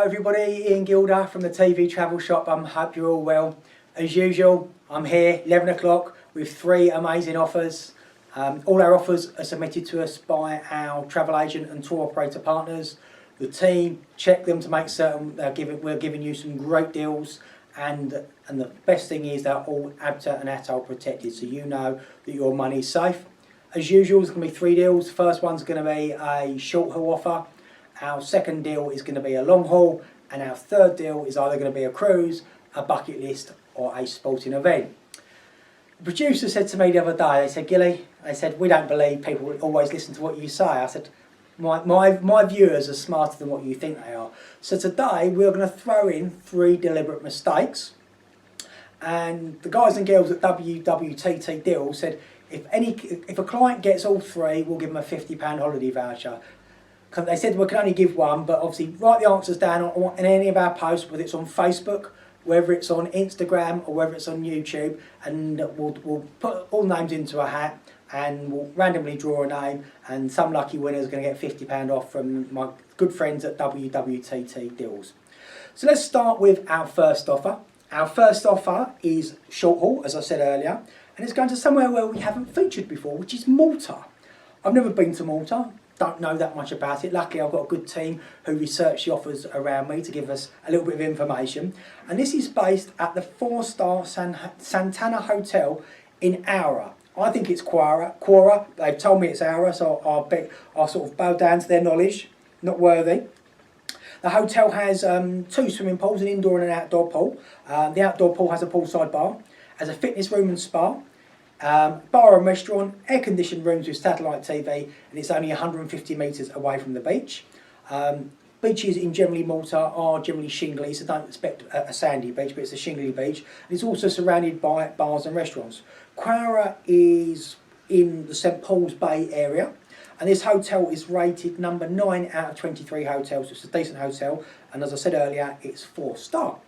Hello everybody, Ian Gilder from the TVTravel.shop. I hope you're all well. As usual, I'm here 11 o'clock with 3 amazing offers. All our offers are submitted to us by our travel agent and tour operator partners. The team check them to make certain we're giving you some great deals, and the best thing is they're all ABTA and ATOL protected, so you know that your money's safe. As usual, there's going to be 3 deals. The first one's going to be a short haul offer. Our second deal is going to be a long haul, and our third deal is either going to be a cruise, a bucket list, or a sporting event. The producer said to me the other day, they said, Gilly, they said, we don't believe people always listen to what you say. I said, my viewers are smarter than what you think they are. So today we're going to throw in 3 deliberate mistakes. And the guys and girls at WWTT Deal said, if a client gets all 3, we'll give them a £50 holiday voucher. They said we can only give one, but obviously write the answers down on any of our posts, whether it's on Facebook, whether it's on Instagram, or whether it's on YouTube, and we'll put all names into a hat and we'll randomly draw a name, and some lucky winner is going to get £50 off from my good friends at WWTT Deals. So let's start with our first offer. Our first offer is short haul, as I said earlier, and it's going to somewhere where we haven't featured before, which is Malta. I've never been to Malta. Don't know that much about it. Luckily, I've got a good team who research the offers around me to give us a little bit of information. And this is based at the 4-star Santana Hotel in Aura. I think it's Quora. They've told me it's Aura, so I'll sort of bow down to their knowledge. Not worthy. The hotel has 2 swimming pools, an indoor and an outdoor pool. The outdoor pool has a poolside bar, has a fitness room and spa. Bar and restaurant, air-conditioned rooms with satellite TV, and it's only 150 metres away from the beach. Beaches in generally Malta are generally shingly, so don't expect a sandy beach, but it's a shingly beach. And it's also surrounded by bars and restaurants. Quora is in the St Paul's Bay area, and this hotel is rated number 9 out of 23 hotels. So it's a decent hotel, and as I said earlier, it's 4-star.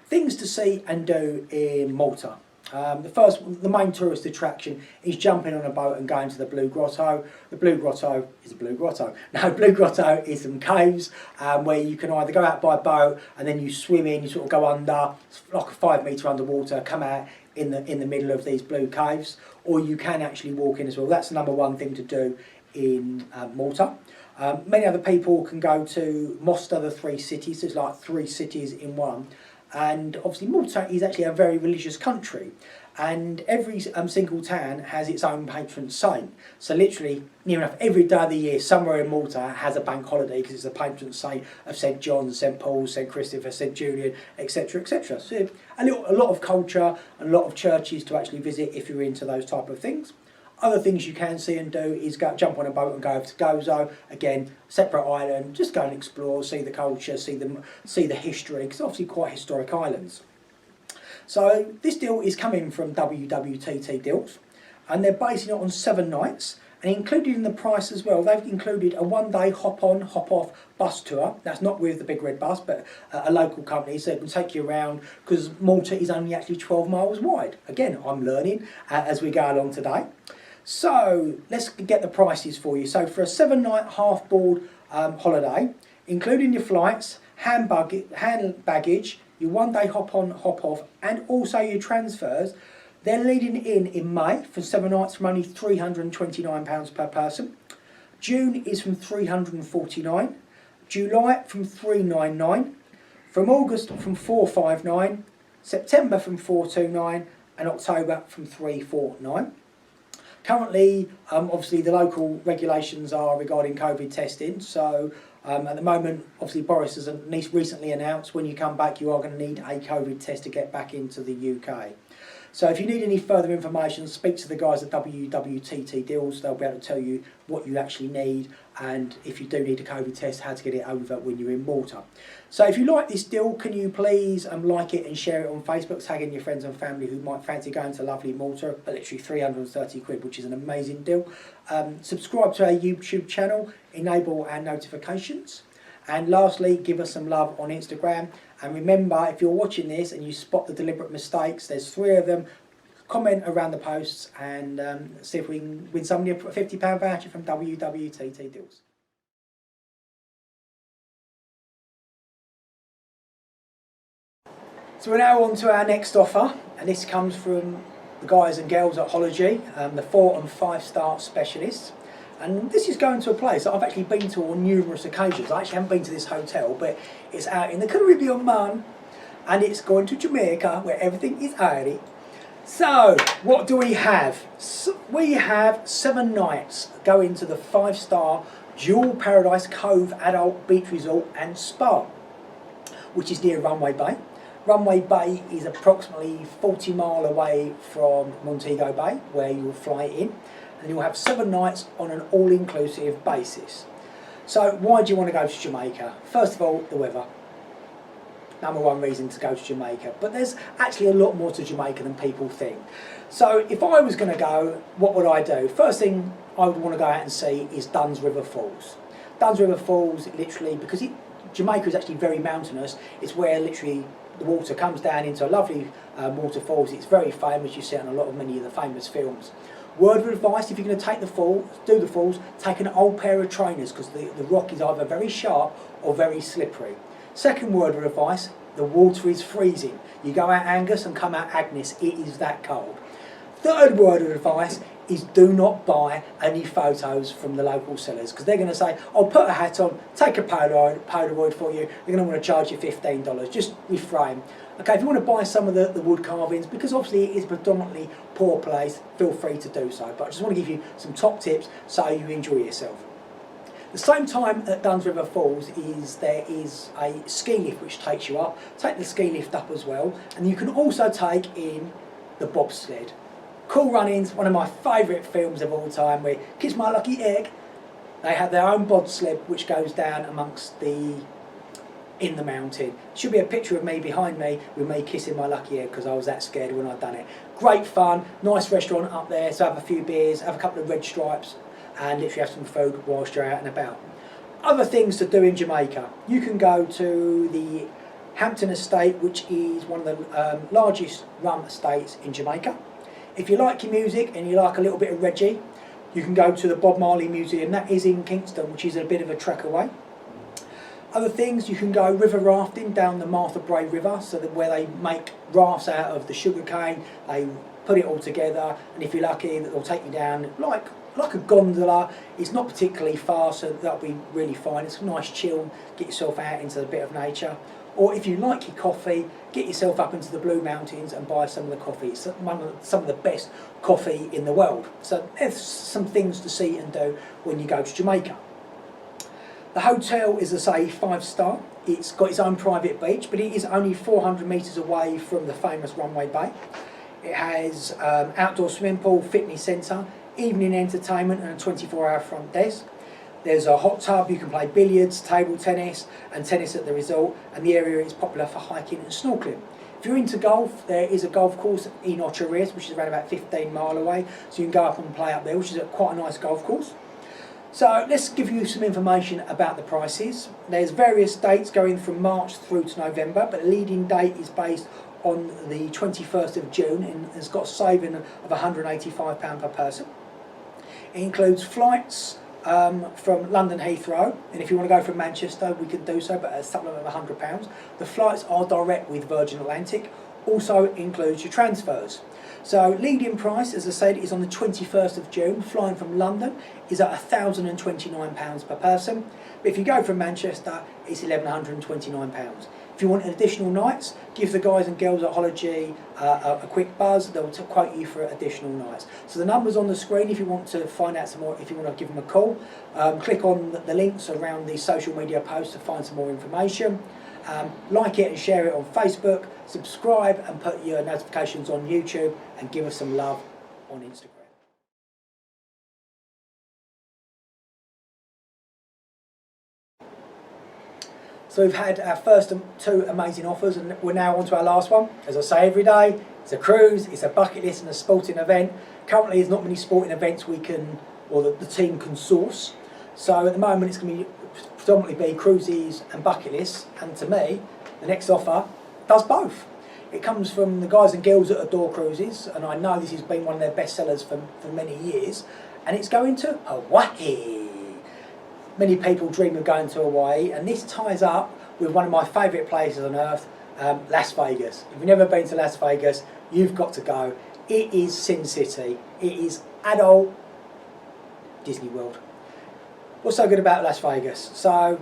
Things to see and do in Malta. The main tourist attraction is jumping on a boat and going to the Blue Grotto. The Blue Grotto is a Blue Grotto. No, Blue Grotto is some caves where you can either go out by boat and then you swim in, you sort of go under, it's like a 5 metre underwater, come out in the middle of these blue caves, or you can actually walk in as well. That's the number 1 thing to do in Malta. Many other people can go to Mosta, the 3 cities. There's like 3 cities in one. And obviously Malta is actually a very religious country, and every single town has its own patron saint. So literally, near enough every day of the year, somewhere in Malta has a bank holiday because it's a patron saint of St John, St Paul, St Christopher, St Julian, etc., etc. So a lot of culture and a lot of churches to actually visit if you're into those type of things. Other things you can see and do is jump on a boat and go over to Gozo. Again, separate island. Just go and explore, see the culture, see the history, because obviously quite historic islands. So this deal is coming from WWTT Deals, and they're basing it on 7 nights. And included in the price as well, they've included a 1-day hop-on, hop-off bus tour. That's not with the big red bus, but a local company, so it can take you around, because Malta is only actually 12 miles wide. Again, I'm learning as we go along today. So let's get the prices for you. So for a 7-night half-board holiday, including your flights, hand baggage, your 1-day hop-on, hop-off, and also your transfers, they're leading in May for 7 nights from only £329 per person. June is from £349. July from £399. From August from £459. September from £429. And October from £349. Currently, obviously the local regulations are regarding COVID testing, so at the moment, obviously Boris has recently announced when you come back you are going to need a COVID test to get back into the UK. So if you need any further information, speak to the guys at WWTT Deals. They'll be able to tell you what you actually need, and if you do need a COVID test, how to get it over when you're in Malta. So if you like this deal, can you please like it and share it on Facebook, tagging your friends and family who might fancy going to lovely Malta, but literally 330 quid, which is an amazing deal. Subscribe to our YouTube channel, enable our notifications. And lastly, give us some love on Instagram. And remember, if you're watching this and you spot the deliberate mistakes, there's 3 of them. Comment around the posts and see if we can win somebody a £50 voucher from WWTT Deals. So we're now on to our next offer, and this comes from the guys and girls at Holiday, the 4 and 5 star specialists. And this is going to a place that I've actually been to on numerous occasions. I actually haven't been to this hotel, but it's out in the Caribbean, man. And it's going to Jamaica, where everything is airy. So, what do we have? So we have 7 nights going to the 5 star Jewel Paradise Cove Adult Beach Resort and Spa, which is near Runway Bay. Runway Bay is approximately 40 miles away from Montego Bay, where you'll fly in, and you'll have 7 nights on an all-inclusive basis. So why do you want to go to Jamaica? First of all, the weather. Number one reason to go to Jamaica, but there's actually a lot more to Jamaica than people think. So if I was going to go, what would I do? First thing I would want to go out and see is Dunn's River Falls. Dunn's River Falls, literally, because Jamaica is actually very mountainous, it's where literally the water comes down into a lovely waterfalls. It's very famous, you see it in many of the famous films. Word of advice, if you're going to take do the falls, take an old pair of trainers, because the rock is either very sharp or very slippery. Second word of advice, the water is freezing. You go out Angus and come out Agnes, it is that cold. Third word of advice is do not buy any photos from the local sellers, because they're going to say, I'll put a hat on, take a Polaroid for you, they're going to want to charge you $15, just refrain. Okay, if you want to buy some of the wood carvings, because obviously it is predominantly poor place, feel free to do so, but I just want to give you some top tips so you enjoy yourself. The same time at Dunn's River Falls there is a ski lift which takes you up. Take the ski lift up as well, and you can also take in the bobsled. Cool Runnings, one of my favourite films of all time, where Kiss My Lucky Egg, they have their own bobsled which goes down in the mountain. Should be a picture of me behind me with me kissing my lucky egg, because I was that scared when I'd done it. Great fun, nice restaurant up there, so have a few beers, have a couple of red stripes, and literally have some food whilst you're out and about. Other things to do in Jamaica, you can go to the Hampton Estate, which is one of the largest rum estates in Jamaica. If you like your music and you like a little bit of Reggie, you can go to the Bob Marley Museum. That is in Kingston, which is a bit of a trek away. Other things, you can go river rafting down the Martha Brae River, so that where they make rafts out of the sugar cane, they put it all together, and if you're lucky, they'll take you down like a gondola. It's not particularly far, so that'll be really fine. It's a nice chill, get yourself out into a bit of nature. Or if you like your coffee, get yourself up into the Blue Mountains and buy some of the coffee. It's some of the best coffee in the world. So there's some things to see and do when you go to Jamaica. The hotel is, as I say, 5 star. It's got its own private beach, but it is only 400 metres away from the famous Runway Bay. It has outdoor swimming pool, fitness centre, evening entertainment, and a 24-hour front desk. There's a hot tub, you can play billiards, table tennis and tennis at the resort, and the area is popular for hiking and snorkelling. If you're into golf, there is a golf course in Ocho Rios, which is around about 15 miles away, so you can go up and play up there, which is quite a nice golf course. So let's give you some information about the prices. There's various dates going from March through to November, but the leading date is based on the 21st of June, and it's got a saving of £185 per person. It includes flights from London Heathrow, and if you want to go from Manchester, we can do so, but at a supplement of £100. The flights are direct with Virgin Atlantic. Also includes your transfers. So leading price, as I said, is on the 21st of June. Flying from London is at £1,029 per person. But if you go from Manchester, it's £1,129. If you want additional nights, give the guys and girls at Holiday a quick buzz. They'll quote you for additional nights. So the number's on the screen if you want to find out some more, if you want to give them a call. Click on the links around the social media posts to find some more information. Like it and share it on Facebook, subscribe and put your notifications on YouTube, and give us some love on Instagram. So we've had our first 2 amazing offers, and we're now on to our last one. As I say every day, it's a cruise, it's a bucket list and a sporting event. Currently there's not many sporting events the team can source. So at the moment it's going to be predominantly be cruises and bucket lists, and to me the next offer does both. It comes from the guys and girls at Adore Cruises, and I know this has been one of their best sellers for many years, and it's going to Hawaii. Many people dream of going to Hawaii, and this ties up with one of my favourite places on earth, Las Vegas. If you've never been to Las Vegas, you've got to go. It is Sin City. It is adult Disney World. What's so good about Las Vegas? So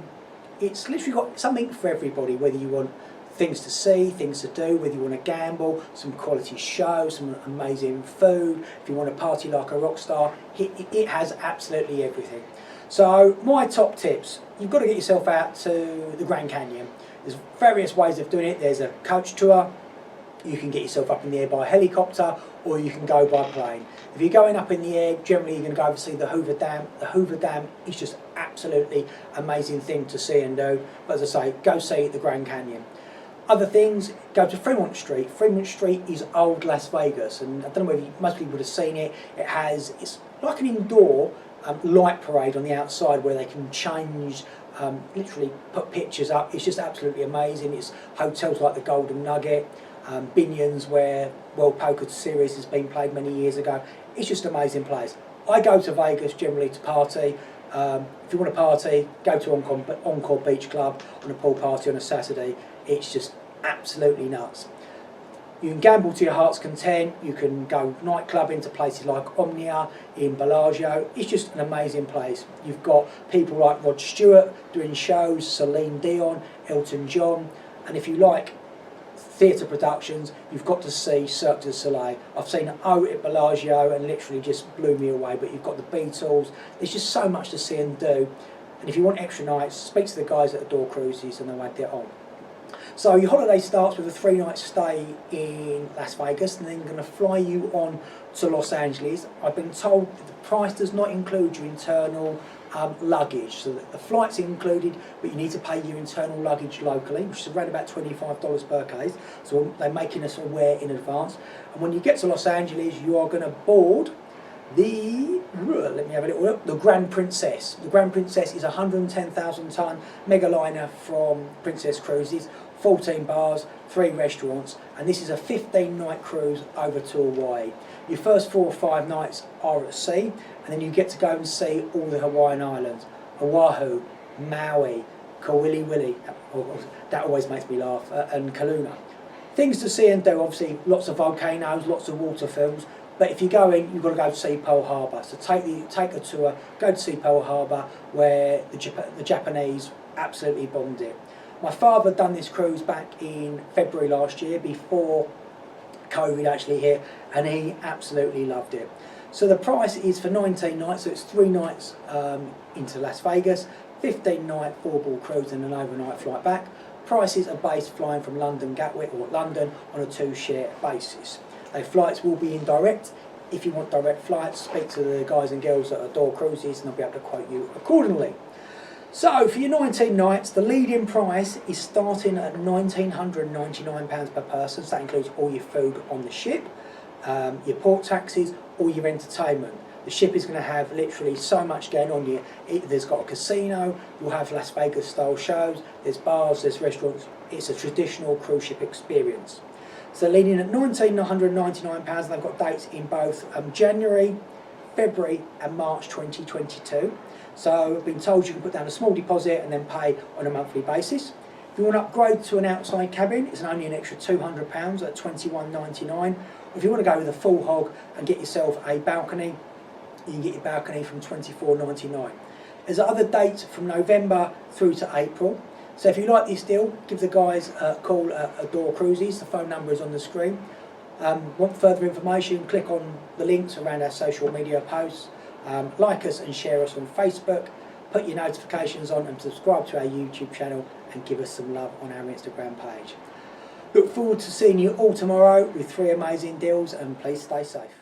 it's literally got something for everybody, whether you want things to see, things to do, whether you want to gamble, some quality shows, some amazing food, if you want to party like a rock star, it has absolutely everything. So my top tips, you've got to get yourself out to the Grand Canyon. There's various ways of doing it. There's a coach tour, you can get yourself up in the air by helicopter, or you can go by plane. If you're going up in the air, generally you're going to go over to see the Hoover Dam. The Hoover Dam is just absolutely amazing thing to see and do. But as I say, go see the Grand Canyon. Other things, go to Fremont Street. Fremont Street is old Las Vegas, and I don't know whether most people would have seen it. It's like an indoor light parade on the outside where they can change, literally put pictures up. It's just absolutely amazing. It's hotels like the Golden Nugget, Binion's where World Poker Series has been played many years ago. It's just an amazing place. I go to Vegas generally to party. If you want to party, go to Encore Beach Club on a pool party on a Saturday. It's just absolutely nuts. You can gamble to your heart's content. You can go nightclubbing to places like Omnia in Bellagio. It's just an amazing place. You've got people like Rod Stewart doing shows, Celine Dion, Elton John, and if you like theatre productions, you've got to see Cirque du Soleil. I've seen O at Bellagio and literally just blew me away, but you've got the Beatles. There's just so much to see and do. And if you want extra nights, speak to the guys at Adore Cruises and they'll add that on. So your holiday starts with a 3-night stay in Las Vegas, and then going to fly you on to Los Angeles. I've been told that the price does not include your internal luggage, so that the flight's included, but you need to pay your internal luggage locally, which is around about $25 per case. So they're making us aware in advance. And when you get to Los Angeles, you are going to board the, let me have a little look, the Grand Princess. The Grand Princess is a 110,000-ton mega liner from Princess Cruises, 14 bars, 3 restaurants, and this is a 15-night cruise over to Hawaii. Your first 4 or 5 nights are at sea, and then you get to go and see all the Hawaiian islands, Oahu, Maui, Kauwili, that always makes me laugh, and Kaluna. Things to see and do, obviously lots of volcanoes, lots of water films, but if you go in, you've got to go to see Pearl Harbor. So take a tour, go to see Pearl Harbor, where the Japanese absolutely bombed it. My father done this cruise back in February last year, before COVID actually hit, and he absolutely loved it. So the price is for 19 nights, so it's 3 nights into Las Vegas, 15-night 4-ball cruise and an overnight flight back. Prices are based flying from London Gatwick or London on a 2-share basis. Flights will be indirect. If you want direct flights, speak to the guys and girls at Adore Cruises and they'll be able to quote you accordingly. So for your 19 nights, the lead-in price is starting at £1,999 per person. So that includes all your food on the ship, your port taxes, all your entertainment. The ship is going to have literally so much going on here. There's got a casino, you'll have Las Vegas style shows, there's bars, there's restaurants. It's a traditional cruise ship experience. So leading at £1,999, and they've got dates in both January, February and March 2022. So I've been told you can put down a small deposit and then pay on a monthly basis. If you want to upgrade to an outside cabin, it's only an extra £200 at $21.99. If you want to go with a full hog and get yourself a balcony, you can get your balcony from $24.99. There's other dates from November through to April. So if you like this deal, give the guys a call at Adore Cruises. The phone number is on the screen. Want further information, click on the links around our social media posts. Like us and share us on Facebook. Put your notifications on and subscribe to our YouTube channel and give us some love on our Instagram page. Look forward to seeing you all tomorrow with 3 amazing deals, and please stay safe.